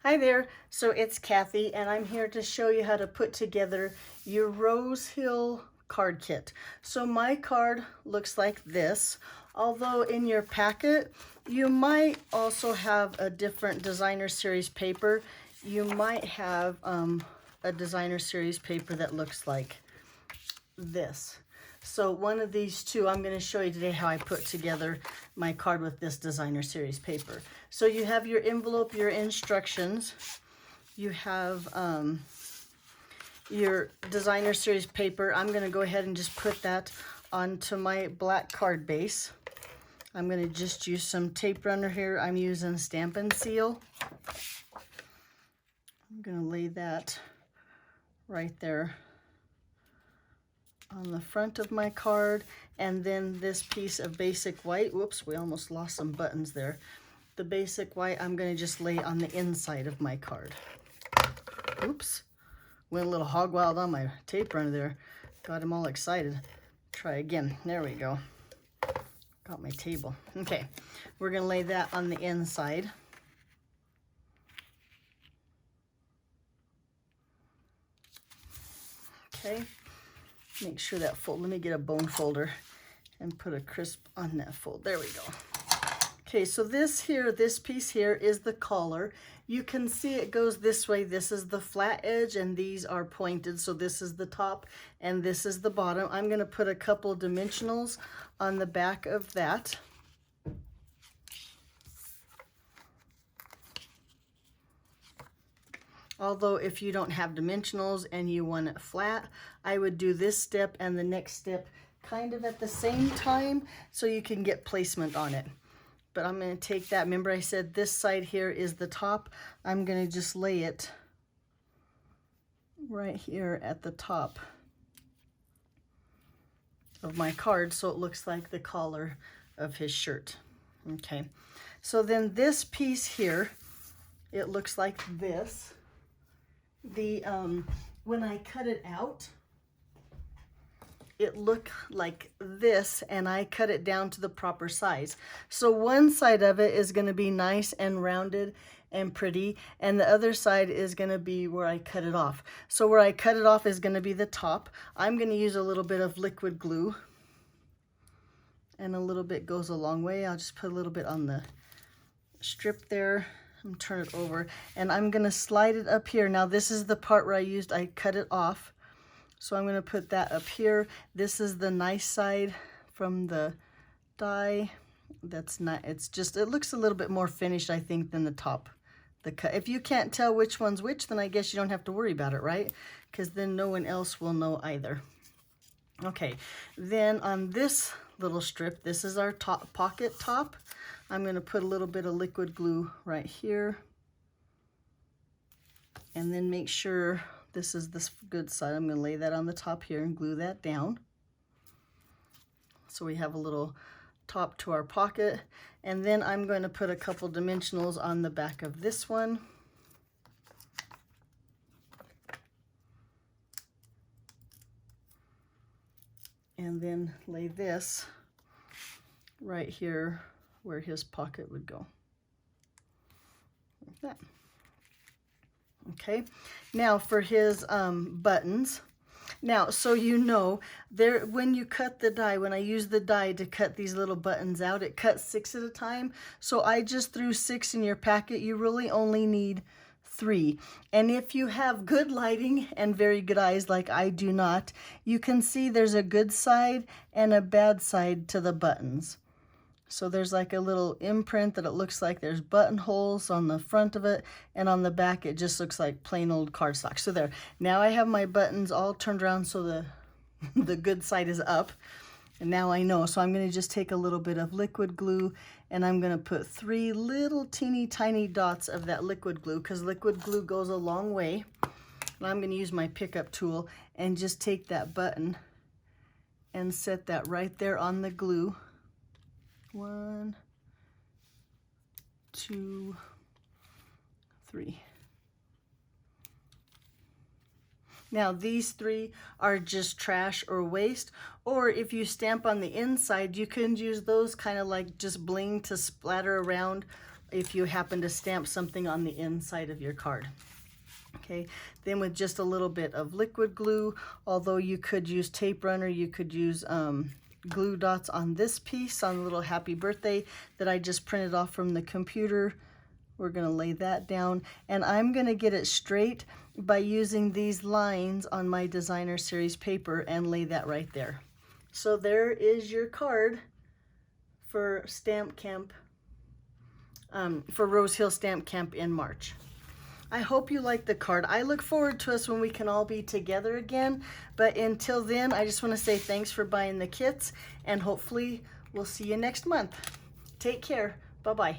Hi there, so it's Kathy and I'm here to show you how to put together your Rose Hill card kit. So my card looks like this, although in your packet you might also have a different designer series paper. You might have a designer series paper that looks like this. So one of these two, I'm going to show you today how I put together my card with this designer series paper. So you have your envelope, your instructions, you have your designer series paper. I'm going to go ahead and just put that onto my black card base. I'm going to just use some tape runner here. I'm using Stampin' Seal. I'm going to lay that right there on the front of my card, and then this piece of basic white, whoops, we almost lost some buttons there. The basic white I'm going to just lay on the inside of my card. Oops, went a little hog wild on my tape runner there, got him all excited. Try again, there we go, got my table. Okay, we're going to lay that on the inside. Okay, make sure that fold, let me get a bone folder and put a crisp on that fold. There we go. Okay, so this piece here is the collar. You can see it goes this way. This is the flat edge and these are pointed. So this is the top and this is the bottom. I'm going to put a couple of dimensionals on the back of that. Although if you don't have dimensionals and you want it flat, I would do this step and the next step kind of at the same time so you can get placement on it. But I'm going to take that, remember I said this side here is the top, I'm going to just lay it right here at the top of my card so it looks like the collar of his shirt. Okay, so then this piece here, it looks like this. When I cut it out, it looked like this, and I cut it down to the proper size. So one side of it is going to be nice and rounded and pretty, and the other side is going to be where I cut it off. So where I cut it off is going to be the top. I'm going to use a little bit of liquid glue, and a little bit goes a long way. I'll just put a little bit on the strip there and turn it over, and I'm going to slide it up here. Now this is the part where I cut it off. So I'm going to put that up here. This is the nice side from the die. That's not, it's just, it looks a little bit more finished, I think, than the top. The cut. If you can't tell which one's which, then I guess you don't have to worry about it, right? Because then no one else will know either. Okay, then on this little strip, this is our top pocket top. I'm going to put a little bit of liquid glue right here. And then make sure this is this good side. I'm going to lay that on the top here and glue that down. So we have a little top to our pocket. And then I'm going to put a couple dimensionals on the back of this one. And then lay this right here where his pocket would go. Like that. Okay, now for his buttons. Now, so you know, there when you cut the die, when I use the die to cut these little buttons out, it cuts 6 at a time. So I just threw 6 in your packet. You really only need 3. And if you have good lighting and very good eyes like I do not, you can see there's a good side and a bad side to the buttons. So there's like a little imprint that it looks like there's buttonholes on the front of it, and on the back it just looks like plain old cardstock. So there, now I have my buttons all turned around so the good side is up, and now I know. So I'm going to just take a little bit of liquid glue, and I'm going to put 3 little teeny tiny dots of that liquid glue, because liquid glue goes a long way. And I'm going to use my pickup tool and just take that button and set that right there on the glue. 1, 2, 3. Now these 3 are just trash or waste, or if you stamp on the inside, you can use those kind of like just bling to splatter around if you happen to stamp something on the inside of your card. Okay, then with just a little bit of liquid glue, although you could use tape runner, you could use glue dots on this piece, on the little happy birthday that I just printed off from the computer. We're gonna lay that down, and I'm gonna get it straight by using these lines on my designer series paper and lay that right there. So there is your card for Stamp Camp, for Rose Hill Stamp Camp in March. I hope you like the card. I look forward to us when we can all be together again. But until then, I just want to say thanks for buying the kits, and hopefully we'll see you next month. Take care. Bye-bye.